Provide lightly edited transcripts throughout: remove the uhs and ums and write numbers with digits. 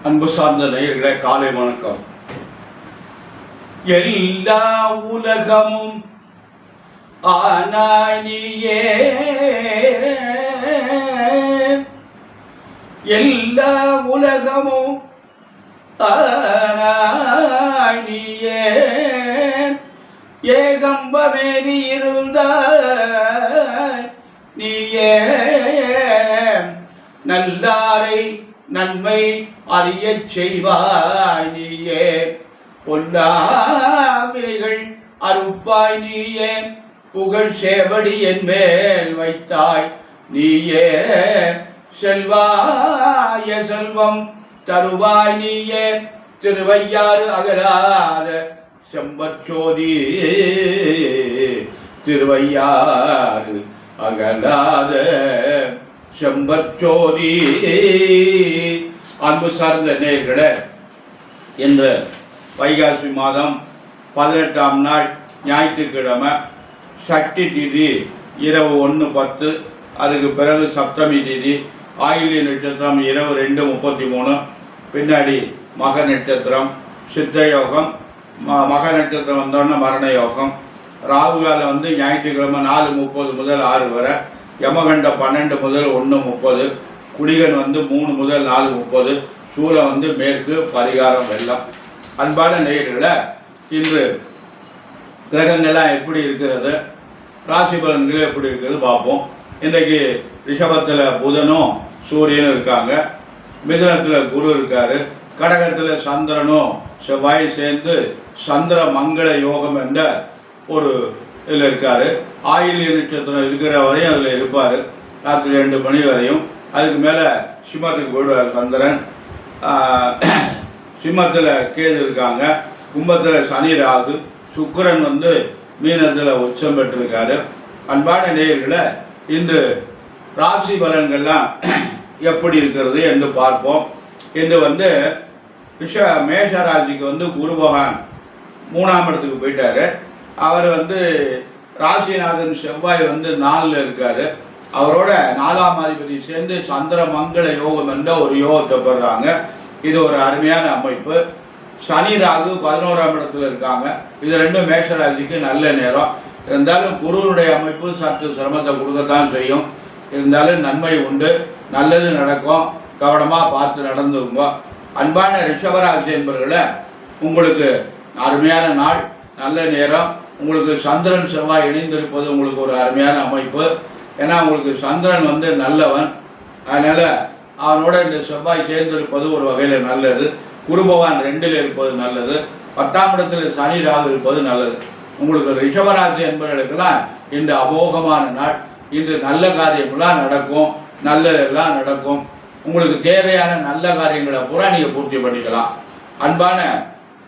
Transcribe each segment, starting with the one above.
அன்பு சார்ந்த நேயர்களே, காலை வணக்கம். எல்லா உலகமும் ஆனாய் நீயே, எல்லா உலகமும் ஆனாய் நீயே, ஏகம்பமேறி இருந்தாய் நீயே, நல்லாரை நன்மை அறியச் செய்வாய் நீயே, பொல்லாவினைகள் அறுப்பாய் நீயே, புகழ் சேவடி என் மேல் வைத்தாய் நீயே, செல்வாய செல்வம் தருவாய் நீயே, திருவையாறு அகலாத செம்பற்சோதி, திருவையாறு அகலாத செம்பற்சோதி. அன்பு சார்ந்த நேயர்களே, இன்று வைகாசி மாதம் 18ஆம் நாள் ஞாயிற்றுக்கிழமை, சஷ்டி திதி இரவு 1:10, அதுக்கு பிறகு சப்தமி திதி, ஆயில்ய நட்சத்திரம் இரவு 2:33, பின்னாடி மக நட்சத்திரம், சித்த யோகம், மக நட்சத்திரம் வந்தோடனே மரண யோகம், ராகு காலம் ஞாயிற்றுக்கிழமை 4:30 முதல் 6 வரை, யமகண்ட 12 முதல் 1:30, குளிகன் 3 முதல் 4:30, சூலம் மேற்கு, பரிகாரம் வெள்ளம். அன்பான நேயர்களே, இன்று கிரகங்கள்லாம் எப்படி இருக்கிறது, ராசி பலன்கள் எப்படி இருக்கிறது பார்ப்போம். இன்றைக்கு ரிஷபத்தில் புதனும் சூரியனும் இருக்காங்க, மிதுனத்தில் குரு இருக்காரு, கடகத்தில் சந்திரனும் செவ்வாயும் சேர்ந்து சந்திர மங்கள யோகம் என்ற ஒரு இதில் இருக்கார். ஆயில்ய நட்சத்திரம் இருக்கிற வரையும் அதில் இருப்பார், ராத்திரி 2 மணி வரையும். அதுக்கு மேலே சிம்மத்துக்கு போயிடுவார் சந்திரன். சிம்மத்தில் கேது இருக்காங்க, கும்பத்தில் சனி ராகு, சுக்கிரன் மீனத்தில் உச்சம் பெற்றிருக்காரு. அன்பான நேயர்களை, இன்று ராசி பலன்கள்லாம் எப்படி இருக்கிறது என்று பார்ப்போம். இன்று மேஷ ராசிக்கு குரு பகவான் 3ஆம் இடத்துக்கு போயிட்டாரு. அவர் ராசிநாதன் செவ்வாய் 4ல் இருக்காரு. அவரோட 4ஆம் அதிபதி சேர்ந்து சந்திர மங்கள யோகம் என்ற ஒரு யோகத்தை பெறாங்க. இது ஒரு அருமையான அமைப்பு. சனி ராகு 11ஆம் இடத்துல இருக்காங்க. இது ரெண்டும் மேஷ ராசிக்கு நல்ல நேரம். இருந்தாலும் குருவுடைய அமைப்பு சற்று சிரமத்தை கொடுக்கத்தான் செய்யும். இருந்தாலும் நன்மை உண்டு, நல்லது நடக்கும். கவனமாக பார்த்து நடந்துங்க. அன்பான ரிஷபராசி என்பவர்களே, உங்களுக்கு அருமையான நாள், நல்ல நேரம். உங்களுக்கு சந்திரன் செவ்வாய் இணைந்திருப்பது உங்களுக்கு ஒரு அருமையான அமைப்பு. ஏன்னா உங்களுக்கு சந்திரன் நல்லவன், அதனால் அவனோட இந்த செவ்வாய் சேர்ந்திருப்பது ஒரு வகையில் நல்லது. குரு பகவான் 2ல் இருப்பது நல்லது. 10ஆம் இடத்தில் சனி ராகு இருப்பது நல்லது. உங்களுக்கு ரிஷபராசி என்பவர்களுக்கெல்லாம் இந்த அமோகமான நாள். இன்று நல்ல காரியங்கள்லாம் நடக்கும், நல்லதெல்லாம் நடக்கும். உங்களுக்கு தேவையான நல்ல காரியங்களை பூரா நீங்கள் பூர்த்தி பண்ணிக்கலாம். அன்பான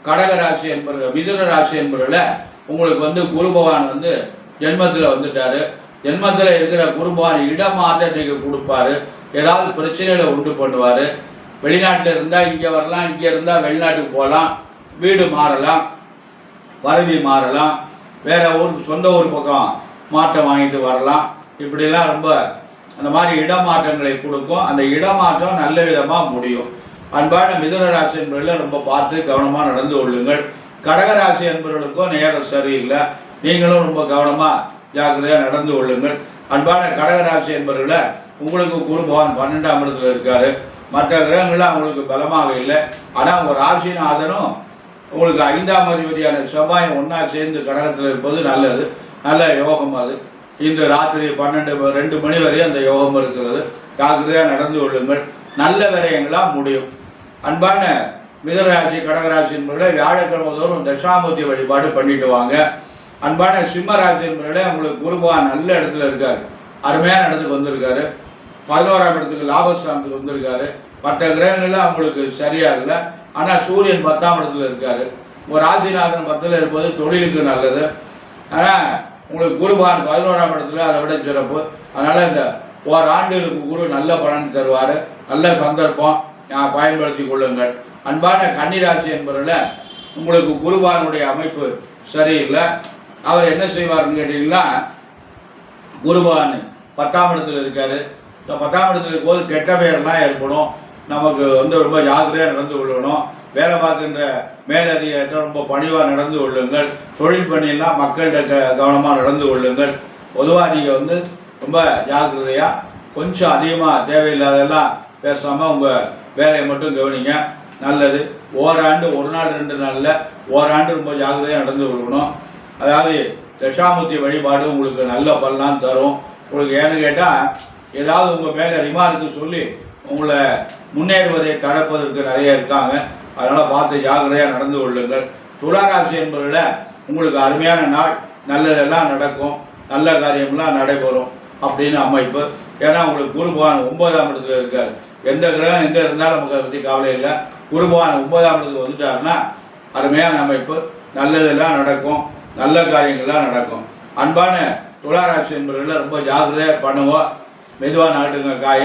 கடகராசி என்பவர்கள், மிதுன ராசி என்பவர்களை, உங்களுக்கு குரு பகவான் ஜென்மத்தில் வந்துட்டாரு. ஜென்மத்தில் இருக்கிற குரு பகவான் இடமாற்றத்தை கொடுப்பாரு. ஏதாவது பிரச்சனைகளை உண்டு பண்ணுவார். வெளிநாட்டில் இருந்தால் இங்கே வரலாம், இங்கே இருந்தால் வெளிநாட்டுக்கு போகலாம், வீடு மாறலாம், பதவி மாறலாம், வேற ஊருக்கு சொந்த ஊர் பக்கம் மாற்றம் வாங்கிட்டு வரலாம். இப்படிலாம் ரொம்ப அந்த மாதிரி இடமாற்றங்களை கொடுக்கும். அந்த இடமாற்றம் நல்ல விதமாக முடியும். அன்பான மிதுன ராசி என்பவர்கள் ரொம்ப பார்த்து கவனமாக நடந்து கொள்ளுங்கள். கடகராசி என்பவர்களுக்கும் நேரம் சரியில்லை, நீங்களும் ரொம்ப கவனமாக ஜாக்கிரதையாக நடந்து கொள்ளுங்கள். அன்பான கடகராசி என்பவர்களை, உங்களுக்கு குரு பகவான் 12ஆம் இடத்துல இருக்காரு. மற்ற கிரகங்கள்லாம் உங்களுக்கு பலமாக இல்லை. ஆனால் உங்கள் ராசிநாதனும் உங்களுக்கு 5ஆம் அதிபதியான செவ்வாயும் ஒன்றா சேர்ந்து கடகத்தில் இருப்பது நல்லது, நல்ல யோகம். அது இன்று ராத்திரி 2 மணி வரை அந்த யோகம் இருக்கிறது. ஜாக்கிரதையாக நடந்து கொள்ளுங்கள், நல்ல விரயங்களாக முடியும். அன்பான மிதனராசி கடகராசி என்பவர்களை, வியாழக்கிழமை தோறும் தட்சாமூர்த்தி வழிபாடு பண்ணிட்டு வாங்க. அன்பான சிம்ம ராசி என்பவர்களே, உங்களுக்கு குரு பகவான் நல்ல இடத்துல இருக்காரு, அருமையான இடத்துக்கு வந்திருக்காரு. 11ஆம் இடத்துக்கு லாபஸ்தானத்துக்கு வந்திருக்காரு. மற்ற கிரகங்கள்லாம் உங்களுக்கு சரியா இல்லை. ஆனால் சூரியன் 10ஆம் இடத்துல இருக்காரு. ஒரு ராசிநாதன் 10ல் இருப்பது தொழிலுக்கு நல்லது. ஆனால் உங்களுக்கு குரு பகவான் 11ஆம் இடத்துல அதை விட சிறப்பு. அதனால் இந்த ஓராண்டுகளுக்கு குரு நல்ல பலன் தருவார், நல்ல சந்தர்ப்பம், பயன்படுத்தி கொள்ளுங்கள். அன்பான கன்னிராசி என்பவர்கள, உங்களுக்கு குரு பகவானுடைய அமைப்பு சரியில்லை. அவர் என்ன செய்வார்னு கேட்டீங்கன்னா, குரு பகவான் 10ஆம் இடத்துல இருக்காரு. 10ஆம் இடத்துல இருக்கும்போது கெட்ட பெயர்லாம் ஏற்படும். நமக்கு வந்து ரொம்ப ஜாக்கிரதையாக நடந்து கொள்ளணும். வேலை பார்க்கின்ற மேலதிகாரிட்ட ரொம்ப பணிவாக நடந்து கொள்ளுங்கள். தொழில் பண்ணியெல்லாம் மக்கள்கிட்ட கவனமாக நடந்து கொள்ளுங்கள். பொதுவாக நீங்கள் வந்து ரொம்ப ஜாக்கிரதையாக கொஞ்சம் அதிகமாக தேவையில்லாதெல்லாம் பேசாமல் உங்கள் வேலையை மட்டும் கவனிங்க, நல்லது. ஓராண்டு ஒரு நாள் 2 நாளில் ஓராண்டு ரொம்ப ஜாக்கிரதையாக நடந்து கொள்ளணும். அதாவது தசாமூர்த்தி வழிபாடு உங்களுக்கு நல்ல பலனாக தரும். உங்களுக்கு ஏன்னு கேட்டால் ஏதாவது உங்கள் மேலே ரிமார்க்கு சொல்லி உங்களை முன்னேறுவதை தடுப்பதற்கு நிறைய இருக்காங்க. அதனால் பார்த்து ஜாக்கிரதையாக நடந்து கொள்ளுங்கள். துளாராசி என்பவர்களை உங்களுக்கு அருமையான நாள், நல்லதெல்லாம் நடக்கும், நல்ல காரியம்லாம் நடைபெறும் அப்படின்னு அமைப்பு. ஏன்னா உங்களுக்கு குரு பகவான் 9ஆம் இடத்துல இருக்கார். எந்த கிரகம் எங்கே இருந்தாலும் நமக்கு அதை பற்றி கவலை இல்லை. குரு பகவான் 9ஆம் இடத்துக்கு வந்துட்டாருன்னா அருமையான அமைப்பு, நல்லதெல்லாம் நடக்கும், நல்ல காரியங்கள்லாம் நடக்கும். அன்பான துளாராசி என்பவர்களை ரொம்ப ஜாக்கிரதையாக பண்ணுவோம். மெதுவாக நாட்டுங்க காய,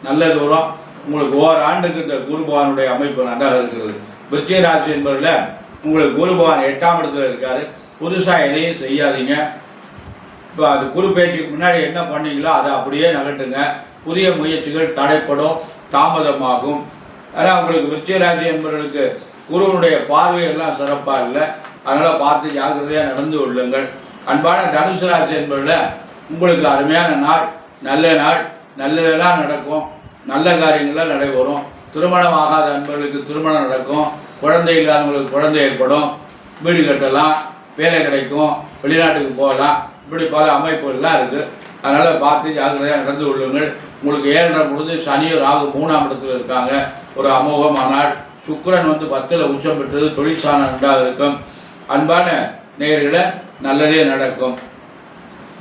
நல்ல தூரம். உங்களுக்கு ஓராண்டுக்கு இந்த குரு பகவானுடைய அமைப்பு நன்றாக இருக்கிறது. விருச்சிக ராசி என்பவர்களை உங்களுக்கு குரு பகவான் 8ஆம் இடத்துல இருக்காரு. புதுசாக எதையும் செய்யாதீங்க. இப்போ அது குரு பேச்சுக்கு முன்னாடி என்ன பண்ணீங்களோ அதை அப்படியே நகட்டுங்க. புதிய முயற்சிகள் தடைப்படும், தாமதமாகும். ஆனால் உங்களுக்கு விருச்சிக ராசி என்பவர்களுக்கு குருவனுடைய பார்வையெல்லாம் சிறப்பாக இல்லை. அதனால் பார்த்து ஜாக்கிரதையாக நடந்து கொள்ளுங்கள். அன்பான தனுசு ராசி என்பவர்களை உங்களுக்கு அருமையான நாள், நல்ல நாள், நல்லதெல்லாம் நடக்கும், நல்ல காரியங்கள்லாம் நடைபெறும். திருமணம் ஆகாத அன்பர்களுக்கு திருமணம் நடக்கும், குழந்தை இல்லாதவங்களுக்கு குழந்தை ஏற்படும், வீடு கட்டலாம், வேலை கிடைக்கும், வெளிநாட்டுக்கு போகலாம், இப்படி பல அமைப்புகள்லாம் இருக்குது. அதனால் பார்த்து ஜாக்கிரதையாக நடந்து கொள்ளுங்கள். உங்களுக்கு 7.5 முடிஞ்சு சனியும் ராகு 3ஆம் இடத்துல இருக்காங்க. ஒரு அமோகமான நாள். சுக்கிரன் வந்து 10ல் உச்சம் பெற்றது, தொழிற்சான நன்றாக இருக்கும். அன்பான நேயர்களை நல்லதே நடக்கும்.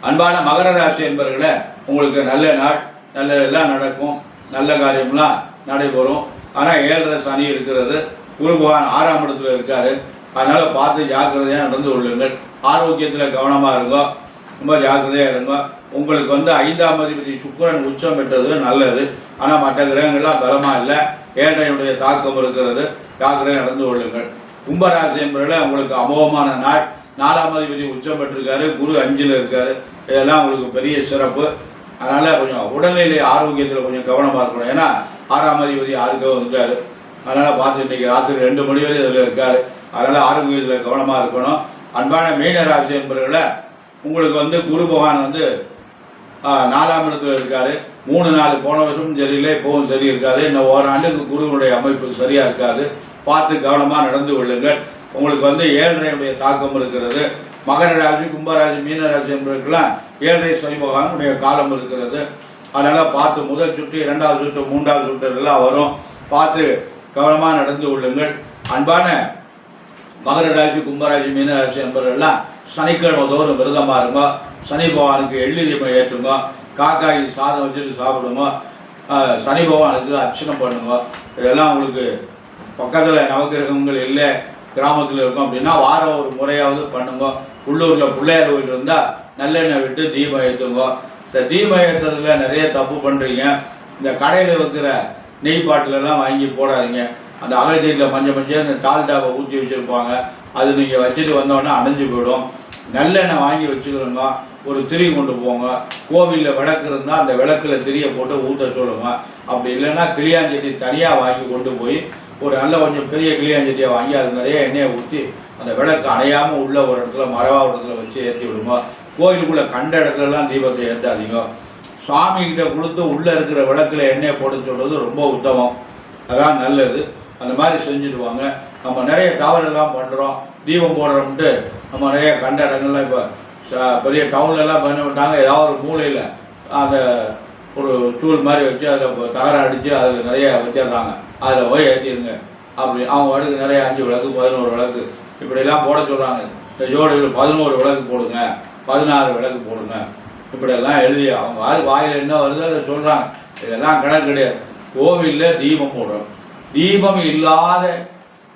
அன்பான மகர ராசி என்பவர்களை உங்களுக்கு நல்ல நாள், நல்லதெல்லாம் நடக்கும், நல்ல காரியம்லாம் நடைபெறும். ஆனால் 7.5 சனி இருக்கிறது. குரு பகவான் 6ஆம் இடத்துல இருக்காரு. அதனால் பார்த்து ஜாக்கிரதையாக நடந்து கொள்ளுங்கள். ஆரோக்கியத்தில் கவனமாக இருங்கோ, ரொம்ப ஜாக்கிரதையாக இருங்கோ. உங்களுக்கு வந்து 5ஆம் அதிபதி சுக்கிரன் உச்சம் பெற்றது நல்லது. ஆனால் மற்ற கிரகங்கள்லாம் பலமாக இல்லை, 7.5 தாக்கம் இருக்கிறது. ஜாக்கிரதையாக நடந்து கொள்ளுங்கள். கும்பராசி என்பவர்களை உங்களுக்கு அமோகமான நாள். 4ஆம் அதிபதி உச்சம் பெற்றிருக்காரு, குரு 5ல் இருக்காரு. இதெல்லாம் உங்களுக்கு பெரிய சிறப்பு. அதனால் கொஞ்சம் உடல்நிலை ஆரோக்கியத்தில் கொஞ்சம் கவனமாக இருக்கணும். ஏன்னா 6ஆம் அதிபதி 6க்கு வந்துட்டார். அதனால் பார்த்து இன்றைக்கி ராத்திரி 2 மணி வரை இதில் இருக்கார். அதனால் ஆரோக்கியத்தில் கவனமாக இருக்கணும். அன்பான மீன ராசி என்பவர்களை உங்களுக்கு வந்து குரு பகவான் வந்து 4ஆம் இடத்துல இருக்கார். 3-4 போன வருஷமும் சரியில்லை, இப்போவும் சரி இருக்காது. இன்னும் ஓராண்டுக்கு குருவுடைய அமைப்பு சரியாக இருக்காது. பார்த்து கவனமாக நடந்து கொள்ளுங்கள். உங்களுக்கு வந்து 7.5 தாக்கம் இருக்கிறது. மகர ராசி, கும்பராசி, மீனராசி என்பவர்களுக்கெல்லாம் 7.5 சனி பகவானுடைய காலம் இருக்கிறது. அதனால் பார்த்து முதல் சுற்று, 2வது சுற்று, 3வது சுற்று எல்லாம் வரும். பார்த்து கவனமாக நடந்து கொள்ளுங்கள். அன்பான மகர ராசி, கும்பராசி, மீனராசி என்பவர்கள்லாம் சனிக்கிழமை தோறும் விரதமாக இருங்க. சனி பகவானுக்கு எள்ளு தீபம் ஏற்றுங்க. காக்காய்க்கு சாதம் வச்சுட்டு சாப்பிடுங்க. சனி பகவானுக்கு அர்ச்சனை பண்ணுங்க. இதெல்லாம் உங்களுக்கு பக்கத்தில் நவக்கிரகங்கள் இல்லை, கிராமத்தில் இருக்கும் அப்படின்னா வாரம் ஒரு முறையாவது பண்ணுங்க. உள்ளூரில் பிள்ளையார் கோயில் இருந்தால் நல்லெண்ணெய் விட்டு தீபம் ஏற்றுங்க. இந்த தீபம் ஏற்றுறதுல நிறைய தப்பு பண்ணுறீங்க. இந்த கடையில் வைக்கிற நெய் பாட்டிலெல்லாம் வாங்கி போடாதீங்க. அந்த அகழ்தீரில் மஞ்சள் இந்த டால்டாவை ஊற்றி வச்சுருப்பாங்க. அது நீங்கள் வச்சுட்டு வந்தோடனே அடைஞ்சு போயிடும். நல்லெண்ணெய் வாங்கி வச்சுக்கிறோங்க. ஒரு திரி கொண்டு போங்க. கோவிலில் விளக்கு இருந்தால் அந்த விளக்கில் திரியை போட்டு ஊற்ற சொல்லுங்க. அப்படி இல்லைன்னா கிளியாஞ்சட்டி தனியாக வாங்கி கொண்டு போய் ஒரு நல்ல கொஞ்சம் பெரிய கிளியாஞ்சட்டியை வாங்கி அது நிறைய எண்ணெயை ஊற்றி அந்த விளக்கு அணையாமல் உள்ள ஒரு இடத்துல மரவா இடத்துல வச்சு ஏற்றி விடுங்க. கோயிலுக்குள்ளே கண்ட இடத்துலலாம் தீபத்தை ஏற்றாதீங்க. சாமிகிட்ட கொடுத்து உள்ளே இருக்கிற விளக்கில் எண்ணெயை போட சொல்கிறது ரொம்ப உத்தமம், அதான் நல்லது. அந்த மாதிரி செஞ்சுடுவாங்க. நம்ம நிறைய தவறெல்லாம் பண்ணுறோம். தீபம் போடுறோம்ட்டு நம்ம நிறைய கண்ட இடங்கள்லாம் இப்போ பெரிய டவுன்லலாம் பண்ண விட்டாங்க. ஏதாவது ஒரு மூலையில் அந்த ஒரு டூல் மாதிரி வச்சு அதில் தகரம் அடித்து அதில் நிறைய வச்சிடுறாங்க. அதில் போய் ஏற்றிடுங்க அப்படி. அவங்க வழக்கு நிறைய 5 விளக்கு 11 விளக்கு இப்படியெல்லாம் போட சொல்கிறாங்க. இந்த ஜோடிகள் 11 விளக்கு போடுங்க, 16 விளக்கு போடுங்க, இப்படியெல்லாம் எழுதி அவங்க வாயில் என்ன வருதோ அதை சொல்கிறாங்க. இதெல்லாம் கணக்கு கிடையாது. கோவிலில் தீபம் போடுறோம். தீபம் இல்லாத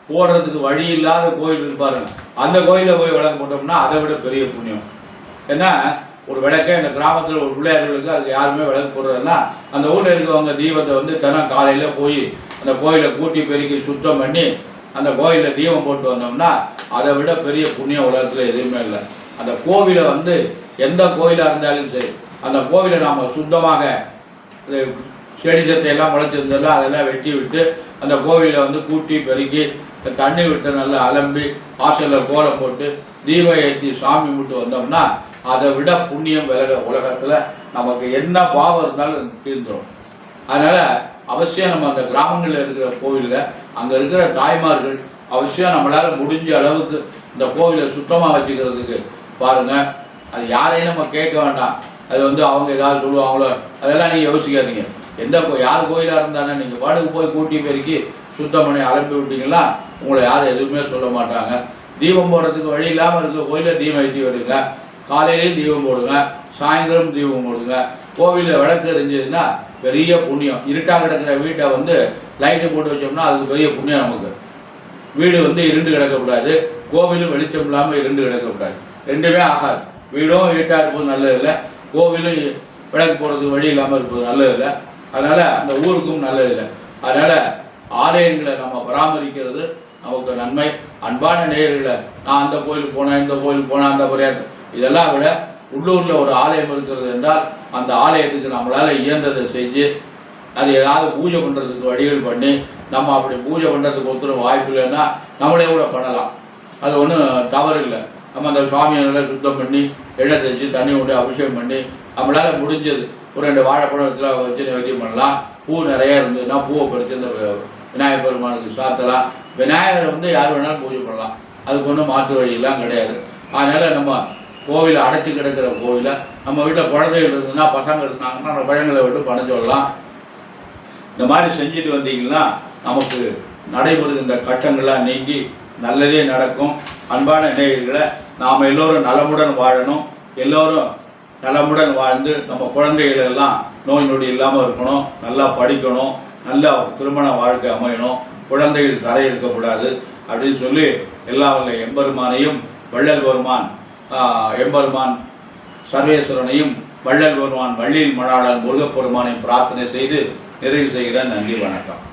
போடுறதுக்கு வழி இல்லாத கோயில் இருப்பாருங்க. அந்த கோயிலில் போய் விளக்கு போட்டோம்னா அதை விட பெரிய புண்ணியம். ஏன்னா ஒரு விளக்கை இந்த கிராமத்தில் ஒரு பிள்ளையார்களுக்கு அதுக்கு யாருமே விளக்கு போடுறதுன்னா அந்த ஊரில் இருக்கிறவங்க தீபத்தை வந்து தினம் காலையில் போய் அந்த கோயிலை கூட்டி பெருக்கி சுத்தம் பண்ணி அந்த கோயிலில் தீபம் போட்டு வந்தோம்னா அதை விட பெரிய புண்ணியம் உலகத்தில் எதுவுமே இல்லை. அந்த கோவிலை வந்து எந்த கோயிலாக இருந்தாலும் சரி அந்த கோவிலை நாம் சுத்தமாக செடி சத்தையெல்லாம் முளைச்சிருந்ததில்ல அதெல்லாம் வெட்டி விட்டு அந்த கோவிலை வந்து கூட்டி பெருக்கி தண்ணி விட்டு நல்லா அலம்பி வாசலில் கோலம் போட்டு தீபம் ஏற்றி சாமி விட்டு வந்தோம்னா அதை விட புண்ணியம் விலக உலகத்தில் நமக்கு என்ன பாவம் இருந்தாலும் தீர்ந்துடும். அதனால் அவசியம் நம்ம அந்த கிராமங்களில் இருக்கிற கோவிலில் அங்கே இருக்கிற தாய்மார்கள் அவசியம் நம்மளால் முடிஞ்ச அளவுக்கு இந்த கோவிலை சுத்தமாக வச்சுக்கிறதுக்கு பாருங்கள். அது யாரையும் நம்ம கேட்க வேண்டாம். அது வந்து அவங்க ஏதாவது சொல்லுவாங்களோ அதெல்லாம் நீங்கள் யோசிக்காதீங்க. யார் கோயிலாக இருந்தானே நீங்கள் பாட்டுக்கு போய் கூட்டி பெருக்கி சுத்தம் பண்ணி அலம்பி விட்டீங்கன்னா உங்களை யாரும் எதுவுமே சொல்ல மாட்டாங்க. தீபம் போடுறதுக்கு வழி இல்லாமல் இருக்க கோயிலில் தீபம் ஏற்றி வருங்க. காலையிலையும் தீபம் போடுங்க, சாயந்தரம் தீபம் போடுங்க. கோவிலில் விளக்கு எரிஞ்சதுன்னா பெரிய புண்ணியம். இருட்டாக கிடக்கிற வீட்டை வந்து லைட்டு போட்டு வச்சோம்னா அதுக்கு பெரிய புண்ணியம் நமக்கு. வீடு வந்து இருண்டு கிடக்கக்கூடாது, கோவிலும் வெளிச்சம் இல்லாமல் இருண்டு கிடக்கக்கூடாது. ரெண்டுமே ஆகாது. வீடும் இருட்டாக இருப்பது நல்லதில்லை, கோவிலும் விளக்கு போடுறதுக்கு வழி இல்லாமல் இருப்பது நல்லதில்லை. அதனால் அந்த ஊருக்கும் நல்லதில்லை. அதனால் ஆலயங்களை நம்ம பராமரிக்கிறது நமக்கு நன்மை. அன்பான நேயர்களை நான் அந்த கோயிலுக்கு போனேன், இந்த கோயிலுக்கு போனேன், அந்த முறையாக இதெல்லாம் விட உள்ளூரில் ஒரு ஆலயம் இருக்கிறது என்றால் அந்த ஆலயத்துக்கு நம்மளால் இயன்றதை செஞ்சு அது ஏதாவது பூஜை பண்ணுறதுக்கு வழிகள் பண்ணி நம்ம அப்படி பூஜை பண்ணுறதுக்கு ஒருத்தர் வாய்ப்பு இல்லைன்னா நம்மளே கூட பண்ணலாம். அது ஒன்றும் தவறு இல்லை. நம்ம அந்த சுவாமியை நல்லா சுத்தம் பண்ணி எண்ணெய் செஞ்சு தண்ணி கொண்டு அபிஷேகம் பண்ணி நம்மளால் முடிஞ்சது ஒரு 2 வாழைப்பழத்தில் வச்சு நிவர்த்தியம் பண்ணலாம். பூ நிறைய இருந்ததுன்னா பூவை பறித்து இந்த விநாயகர் பெருமானுக்கு சாத்தலாம். விநாயகரை வந்து யார் வேணாலும் பூஜை பண்ணலாம். அதுக்கு ஒன்றும் மாற்று வழியெல்லாம் கிடையாது. அதனால் நம்ம கோவிலை அடைச்சி கிடக்கிற கோவிலை நம்ம வீட்டில் குழந்தைகள் இருந்ததுன்னா பசங்க இருந்தாங்கன்னா நம்ம பழங்களை விட்டு பணம் சொல்லலாம். இந்த மாதிரி செஞ்சுட்டு வந்தீங்கன்னா நமக்கு நடைபெறுகின்ற கஷ்டங்கள்லாம் நீங்கி நல்லதே நடக்கும். அன்பான நேயர்களை நாம் எல்லோரும் நலமுடன் வாழணும். எல்லோரும் நலமுடன் வாழ்ந்து நம்ம குழந்தைகள் எல்லாம் நோய் நொடி இல்லாமல் இருக்கணும், நல்லா படிக்கணும், நல்லா திருமண வாழ்க்கை அமையணும், குழந்தைகள் தரை இருக்கக்கூடாது அப்படின்னு சொல்லி எல்லா வல்ல எம்பெருமானையும் வள்ளல் பெருமான் எம்பெருமான் சர்வேஸ்வரனையும் வள்ளல் பெருமான் வள்ளியில் மணாளன் முருகப்பெருமானையும் பிரார்த்தனை செய்து நிறைவு செய்கிறேன். நன்றி, வணக்கம்.